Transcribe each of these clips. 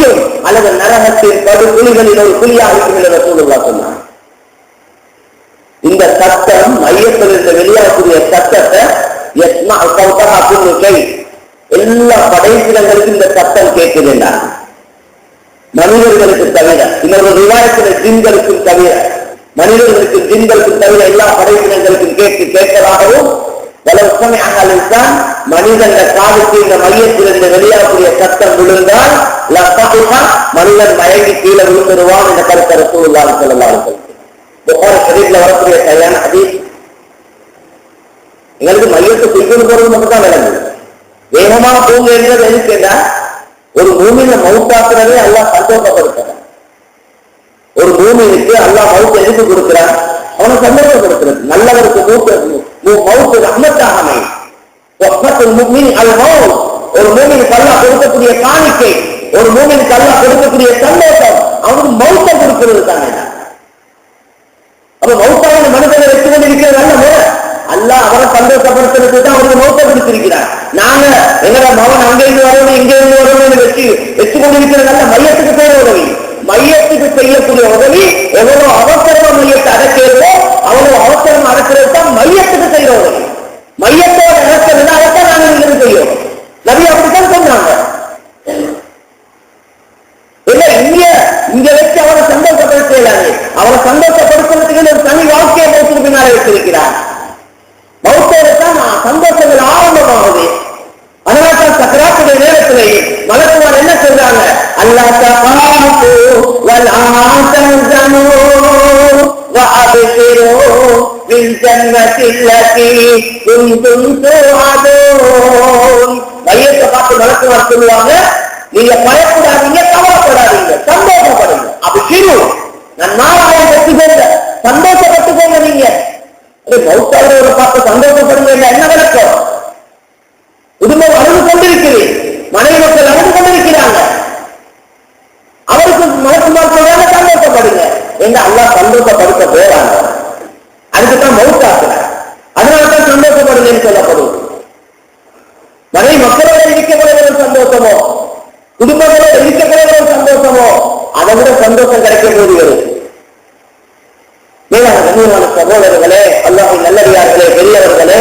அழிக்கும் அல்லது நரகத்தின் படு குழிகளில் ஒரு குழியாக இருக்கும் என்று ரசூலுல்லாஹ் சொன்னார். இந்த சத்தம் மையத்தில் இருந்து வெளியாகக்கூடிய சத்தத்தை எல்லா படைப்பிடங்களுக்கும் இந்த சத்தம் கேட்குதுன்றார். மனிதர்களுக்கு தவிர, இன்னொரு விவாதத்தில் ஜின்களுக்கும் தவிர, மனிதர்களுக்கு ஜின்களுக்கும் தவிர எல்லா படைப்பிடங்களுக்கும் கேட்பதாகவும் தான் மனிதன் காலுக்கு இந்த மையத்திலிருந்து வெளியாகக்கூடிய சத்தம் விழுந்தால் மனிதன் மயங்கி கீழே விழுந்துருவான் என்ற கருத்தை ரசூலுல்லாஹி ஸல்லல்லாஹு அலைஹி வஸல்லம் புகாரி ஷரீஃப்ல வரக்கூடிய சரியான ஹதீஸ். எங்களுக்கு மையத்தை தூக்கிட்டு போறது மட்டும் தான் விளங்குது. வேகமா தூங்க என்றது எதுக்குன்னா ஒரு பூமியில மவுத்தாக்குறதே அல்லாஹ் சந்தோஷப்படுத்துறான். ஒரு பூமிக்கு அல்லாஹ் மவுத்தை எதுக்கு கொடுக்கிறான்? அவனை சந்தோஷப்படுத்துறது. நல்லவருக்கு மவுத்து ரஹ்மத்தாக அமையும். ஒரு மூமினுக்கு அல்லாஹ் கொடுக்கக்கூடிய காணிக்கை, ஒரு மூமினுக்கு அல்லாஹ் கொடுக்கக்கூடிய சந்தோஷம் அவனுக்கு மவுத்தை கொடுக்கிறது தானே. அப்ப மவுத்தான மனிதனை வச்சு கொண்டிருக்கிறது நல்ல முறை. அல்லாஹ் அவரை சந்தோஷப்படுத்துறதுக்கு தான் அவருக்கு மௌத்தை கொடுத்திருக்கிறார். நாங்க எங்களோட மகன் அங்கிருந்து வரணும் இங்கிருந்து வரணும்னு வச்சு கொண்டிருக்கிற நல்ல மையத்துக்கு செய்யற உதவி, மையத்துக்கு செய்யக்கூடிய உதவி எவ்வளவு அவசரமா மையத்தை அடக்கிறதோ அவ்வளவு அவசரம் அடக்கிறது தான் மையத்துக்கு செய்யற உதவி. மையத்தோட இறக்கிறது அதைத்தான் நாங்கள் இங்கிருந்து செய்யணும். நபி அப்படித்தான் சொன்னாங்க. இங்க வச்சு அவரை சந்தோஷப்படுத்தலாது. அவரை சந்தோஷப்படுத்துறதுக்கு ஒரு தனி வாழ்க்கையை மௌத்துக்கு பின்னாலே வச்சிருக்கிறார். மௌத்தோட தான் சந்தோஷங்கள் ஆரம்பமாகுது. அதனால்தான் சக்கராத்துடைய நேரத்திலே மலக்குமார் என்ன சொல்றாங்க? அல்லாஹ் தகாஃபு வலா தஹ்சனு வஅப்ஷிரு பில் ஜன்னத்தி அல்லதி குன்தும் துஅதூன். மையத்தை பார்த்து மலக்குமார் சொல்லுவாங்க, நீங்க பயப்படாதீங்க, கவலைப்படாதீங்க, சந்தோஷப்படுங்க. அப்ஷிரு, நான் நாளாக வெற்றிபெற சந்தோஷப்பட்டுக்கோங்க. நீங்க மௌத்தாளரை பார்த்து சந்தோஷப்படுங்க. என்ன விளக்கம்? குடும்பம் அழுது கொண்டிருக்கிறேன், மனைவி மக்கள் அழுது கொண்டிருக்கிறாங்க, அவருக்கு மலக்குமார் சொல்றாங்க சந்தோஷப்படுங்க என்று அல்லாஹ் சந்தோஷப்படுத்த போறாங்க. அதுக்குதான் மௌத்தாக்குறாங்க. அதனால்தான் சந்தோஷப்படுங்கன்னு சொல்லப்படுவது. மனைவி மக்களோட இருக்கப்படுகிற சந்தோஷமோ, குடும்பங்களோட இருக்கப்படுகிற சந்தோஷமோ, அதை விட சந்தோஷம் கிடைக்க போகிறது. மேலான கண்ணியமான சகோதரர்களே, அல்லாஹ்வின் நல்லடியார்களே, பெரியவர்களே,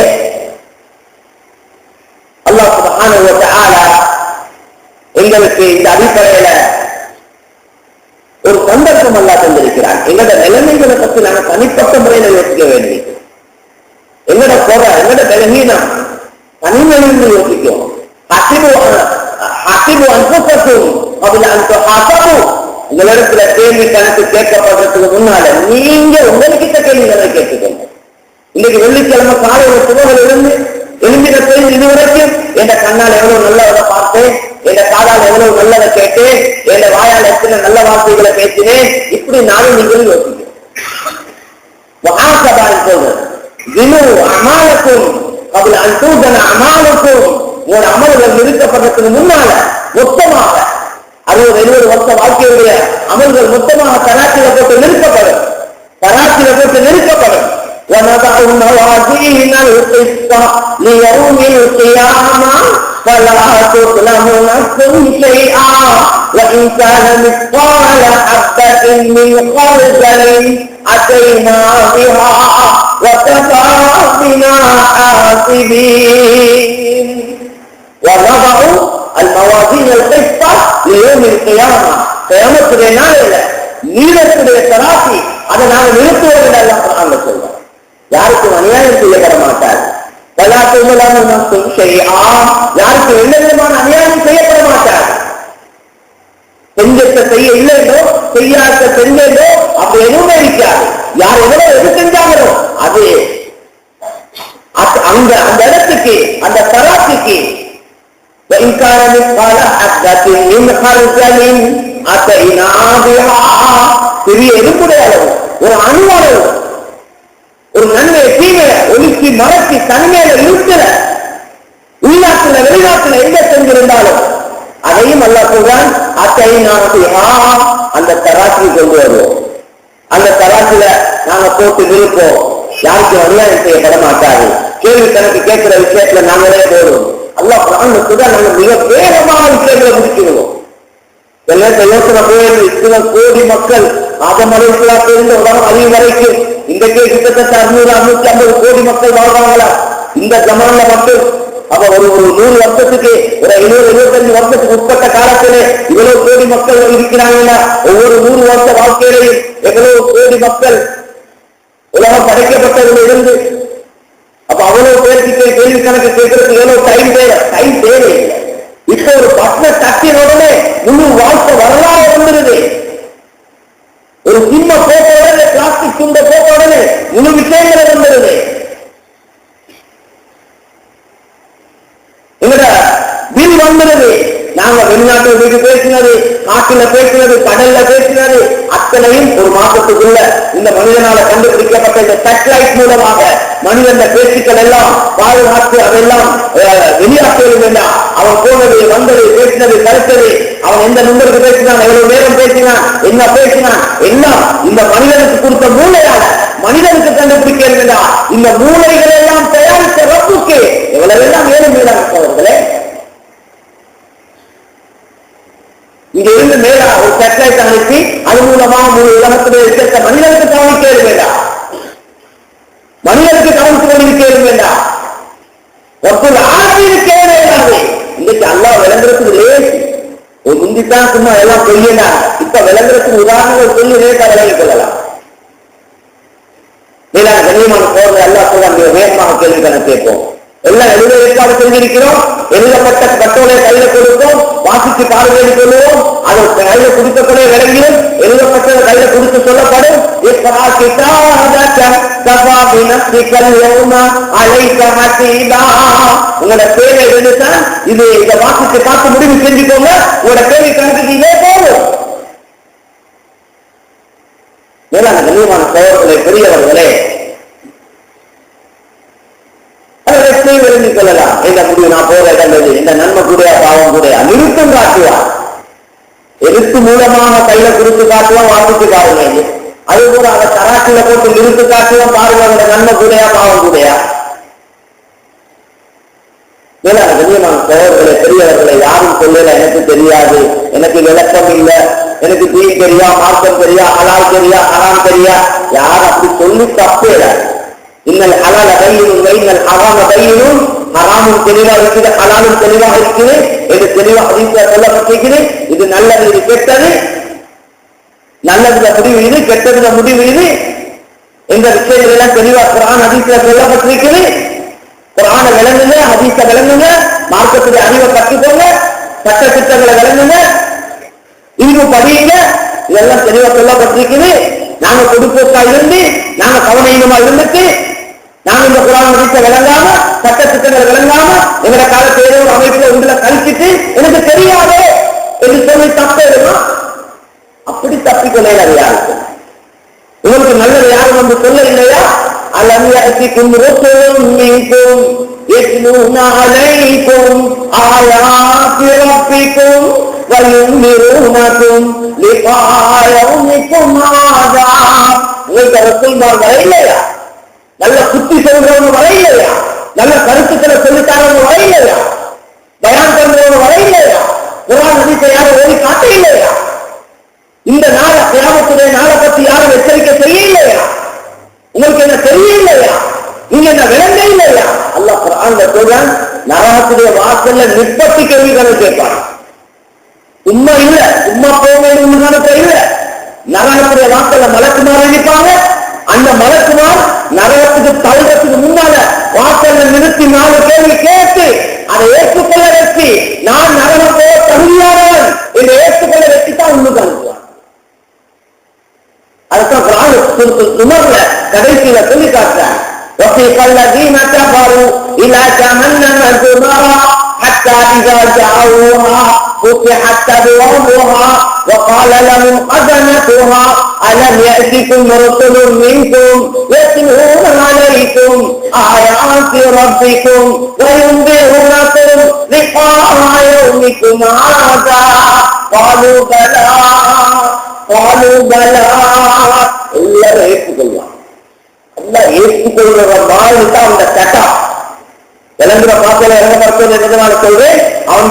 அல்லாஹ் சுப்ஹானஹு வ தஆலா எங்களுக்கு இந்த அடிப்படையில ஒரு சந்தர்ப்பம் அல்லாஹ் தந்திருக்கிறார். எங்களோட நிலைமைகளை பற்றி நாங்கள் தனிப்பட்ட முறையில யோசிக்க வேண்டியது. எங்களோட குறை, எங்களோட பலகீனம் தனிமையிலிருந்து யோசிக்கும். ஹஸிபு அன்ஃபுஸக்கும் கப்ல அன் துஹாஸபு. உங்களிடத்துல கேள்வி கணக்கு கேட்கப்படுறதுக்கு முன்னால நீங்க உங்ககிட்ட கேள்விகளை கேட்டுக்கோங்க. இன்னைக்கு வெள்ளிக்கிழமை காலையில சுபகள் இருந்து எழுந்திர செய்து இதுவரைக்கும் என் கண்ணால் எவ்வளவு நல்லதை பார்த்தேன், என் காதால் எவ்வளவு நல்லதை கேட்டேன், என் வாயால் எத்தனை நல்ல வார்த்தைகளை பேசினேன், இப்படி நானும் நீங்களும் யோசிக்கிறேன். ஒரு அமல்கள் நிறுத்தப்படுறதுக்கு முன்னால மொத்தமாக 60-70 வருஷ வாழ்க்கையுடைய அமல்கள் மொத்தமாக தராசில போட்டு நிறுத்தப்படும். தராசில போட்டு நிறுத்தப்படும். وَنَضَعُ الْمَوَازِينَ الْقِسْطَ لِيَوْمِ الْقِيَامَةِ فَلَا تُظْلَمُ نَفْسٌ شَيْئًا وَإِنْ كَانَ مِثْقَالَ حَبَّةٍ مِنْ خَرْدَلٍ أَتَيْنَا بِهَا وَكَفَى بِنَا حَاسِبِينَ. وَنَضَعُ الموازين القسط ليوم القيامة. கியாமத்துடைய நாளில் நீதத்துடைய தராசி அதை நாங்கள் நிறுத்துவோம் என்று அல்லாஹ் சொல்றோம். யாருக்கும் அநியாயம் செய்யப்பட மாட்டார். யாருக்கும் எந்த விதமான அநியாயம் செய்யப்பட மாட்டார். செஞ்சத்தை செய்ய இல்லையோ செய்யாத செஞ்சோ அப்படி எதுவுமே இருக்காது. யார் எவ்வளவு எது செஞ்சாங்களோ அது அந்த இடத்துக்கு அந்த தராசிக்கு சிறிய எதுக்குடைய அளவு, ஒரு அணுவளவு, ஒரு நன்மை தீமையை ஒழுக்கி மறைச்சி தன்மையில இருக்கிற உள்நாட்டுல வெளிநாட்டுல எங்க செஞ்சிருந்தாலும் அதையும் அல்லாஹ் சொல்றான். அந்த தராசி கொண்டு வருவோம். அந்த தராசில நாங்க போட்டு நிற்போம். யாருக்கும் அநியாயம் செய்யப்பட மாட்டாரு. கேள்வி கணக்கு கேட்கிற விஷயத்துல நாங்களே போடுவோம். அல்லாஹ் குர்ஆன்ல சொல்றான், நாங்க மிக வேகமான விஷயங்களை முடிச்சிடுவோம். யோசனை போயிருந்து இத்தனை கோடி மக்கள் ஆதம் அலைஹிஸ்ஸலாத்திலிருந்து உலகம் அழியும் வரைக்கும் இன்றைக்கே கிட்டத்தட்ட 600-650 கோடி மக்கள் வாழ்வாங்களா இந்த ஜமான்ல மட்டும். அப்ப ஒரு 100 வருஷத்துக்கு ஒரு 20-25 வருஷத்துக்கு உட்பட்ட காலத்திலே இவ்வளவு கோடி மக்கள் இருக்கிறாங்களா? ஒவ்வொரு 100 வருஷ வாழ்க்கையிலையும் எவ்வளவு கோடி மக்கள் உலகம் படைக்கப்பட்டதில் இருந்து. அப்ப அவ்வளவு பேருக்கு கேள்வி கணக்கு கேட்கறதுக்கு எவ்வளவு டைம் தேவை. இப்ப ஒரு பட்டண தட்டின உடனே முழு வாழ்க்கை வரலாறு வந்துருது. ஒரு சின்ன போட்ட உடனே, பிளாஸ்டிக் துண்ட போட்ட உடனே முழு விஷயங்களை வந்துருது. எங்கட பில் வந்துருது. நாங்க வெளிநாட்டு வீடு பேசினது, காட்டுல பேசினது, கடல்ல பேசினது அத்தனையும் ஒரு மாசத்துக்குள்ள இந்த மனிதனால கண்டுபிடிக்கப்பட்ட இந்த சேட்டலைட் மூலமாக மனிதன் பேச்சுக்கள் எல்லாம் பாதுகாத்து அதெல்லாம் வெளியாக்க வேண்டாம். அவன் போனது, வந்தது, பேசினது, கருத்தது, அவன் எந்த நம்பருக்கு பேசினான், எவ்வளவு நேரம் பேசினான், என்ன பேசினான், எல்லாம் இந்த மனிதனுக்கு கொடுத்த மூளையால மனிதனுக்கு கண்டுபிடிக்க வேண்டாம். இந்த மூளைகள் எல்லாம் தயாரித்த ரப்புக்கு எவ்வளவு எல்லாம் மேலும் மேலாக அவர்களே. இங்க இருந்து மேலா ஒரு சேட்டலைட் அனுப்பி அது மூலமா முழு உலகத்திலே இருக்க மனிதனுக்கு கவனிக்க வேண்டாம், மனிதனுக்கு கவனித்து கொண்டிருக்க வேண்டாம். ஒருத்தர் ஆசிரியருக்கே வேண்டாது. இன்னைக்கு அல்லாஹ் விளங்குறதுக்கு லேசி. ஒரு முந்தித்தான் சும்மா எல்லாம் சொல்லினா, இப்ப விளங்குறதுக்கு உதாரணங்கள் சொல்லி லேசா விளங்கிக் கொள்ளலாம். மேலான கண்ணியமான போறது அல்லாஹ் சொல்ல வேகமாக கேள்வி கணக்கு கேட்போம். எல்லாம் எழுத ஏற்பாடு செஞ்சிருக்கிறோம். எழுதப்பட்ட கட்டோலை கையில கொடுப்போம், வாசித்து பார்வையை கொள்வோம். அதை கையில கொடுக்கக்கூட விளங்கியும் எழுதப்பட்டதை கையில கொடுத்து சொல்லப்படும். உங்களோட தேவை எழுதுதான் இது. இதை வாசித்து பார்த்து முடிவு செஞ்சுக்கோங்க. உங்களோட கேள்வி கணக்கு இதே போகும். மேலான கண்ணியமான சோழர்களே, பெரியவர்களே, விளங்கிக் கொள்ளலாம். என்ன முடிவு நான் போற இடம் இந்த நன்மை கூட பாவம் கூட நிறுத்தம் காட்டுவான். எழுத்து மூலமாக கையில கொடுத்து காட்டுவோம், வாசித்து பாருங்க. அது கூட அதை தராசில போட்டு நிறுத்து காட்டுவோம், பாருங்க அந்த நன்மை கூடையா பாவம் கூடையா. மேலான கண்ணியமான சோழர்களே, பெரியவர்களை யாரும் சொல்லல எனக்கு தெரியாது, எனக்கு விளக்கம் இல்லை, எனக்கு தீ தெரியா, மார்க்கம் தெரியா, ஹலால் தெரியா, ஹராம் தெரியா, யார் அப்படி சொல்லி தப்பே. இன்னல் ஹலால பையினும் வைனல் ஹராம பையினும். ஹராமும் தெளிவாக இருக்குது, ஹலாலும் தெளிவாக இருக்குது என்று தெளிவாக ஹதீஸ்ல சொல்லப்பட்டிருக்கிறது. இது நல்லது, இது கெட்டது, நல்லதுல முடிவு இது, கெட்டதுல முடிவு இது என்ற விஷயங்கள் எல்லாம் தெளிவாக குர்ஆன் ஹதீஸ்ல சொல்லப்பட்டிருக்கிறது. குர்ஆனை விளங்குங்க, ஹதீஸை விளங்குங்க, மார்க்கத்துடைய அறிவை கற்றுக்கோங்க, சட்ட திட்டங்களை விளங்குங்க, இங்கு படியுங்க. இதெல்லாம் தெளிவாக சொல்லப்பட்டிருக்குது. நாங்க கொடுப்போக்கா இருந்து, நாங்க கவனமா இருந்துட்டு, நாங்க இந்த குர்ஆன் ஹதீஸை விளங்காம, சட்ட திட்டங்களை விளங்காம, எங்களோட காலத்தை ஏதோ ஒரு அமைப்புல உங்களை கழிச்சிட்டு எனக்கு தெரியாது என்று சொல்லி தப்பேதுமா, அப்படி தப்பிக்கொள்ள யாருக்கு? உங்களுக்கு நல்லது யாரும் வந்து சொல்ல இல்லையா? அலம் யஅதிகும் ரசூலுன் மின்கும் யத்லூனா அலைக்கும் ஆயாத்தி ரப்பிக்கும் வயுன்திரூனகும் லிகா யௌமிக்கும் ஹாதா. உங்களுக்கு ரசூல்மார் வர இல்லையா? நல்ல புத்தி சொல்றவங்க வர இல்லையா? நல்ல கருத்துக்களை சொல்லித்தாரவங்க வர இல்லையா? பயான் பண்றவங்க வர இல்லையா? குர்ஆன் ஹதீஸை யாரும் ஓதி காட்ட இல்லையா? இந்த நாள கியாமத்துடைய நாளை பத்தி யாரும் எச்சரிக்கை செய்ய இல்லையா? உங்களுக்கு என்ன தெரியலையா? நீங்க என்ன விளங்க இல்லையா? அல்லாஹ் குர்ஆன்ல சொல்றான், நரகத்துடைய வாசல்ல நிப்பத்தி கேள்விகளை கேட்பான். உண்மை இல்ல, உண்மை போக இல்ல. நரகத்துடைய வாசல்ல மலக்குமார் நினைப்பாங்க. அந்த மலக்குமார் நரகத்துக்கு தழுவத்துக்கு முன்னால வாசல்ல நிறுத்தி 4 கேள்வி கேட்டு அதை ஏற்றுக்கொள்ள வச்சு, நான் நரகம் போக தகுதியானவன் என்று ஏற்றுக்கொள்ள வச்சுதான் உண்மைக்கு அனுப்புவான். அதுதான் குர்ஆன் சுமர்ல கடைசியில சொல்லி காட்டுறாங்க. وَسِيقَ الَّذِينَ كَفَرُوا إِلَى جَهَنَّمَ زُمَرًا حَتَّى إِذَا جَاءُوهَا فُتِحَتْ أَبْوَابُهَا وَقَالَ لَهُمْ خَزَنَتُهَا أَلَمْ يَأْتِكُمْ رُسُلٌ مِّنكُمْ يَتْلُونَ عَلَيْكُمْ آيَاتِ رَبِّكُمْ وَيُنذِرُونَكُمْ لِقَاءَ يَوْمِكُمْ هَٰذَا قَالُوا بَلَىٰ எல்லாரும் ஏற்றுக்கொள்ளலாம். எல்லாம் ஏற்றுக்கொள்கிற மாதிரி தான் அந்த சட்டம் விளங்குற பாத்திரம் இறங்கப்படுத்துவது சொல்றேன். அவன்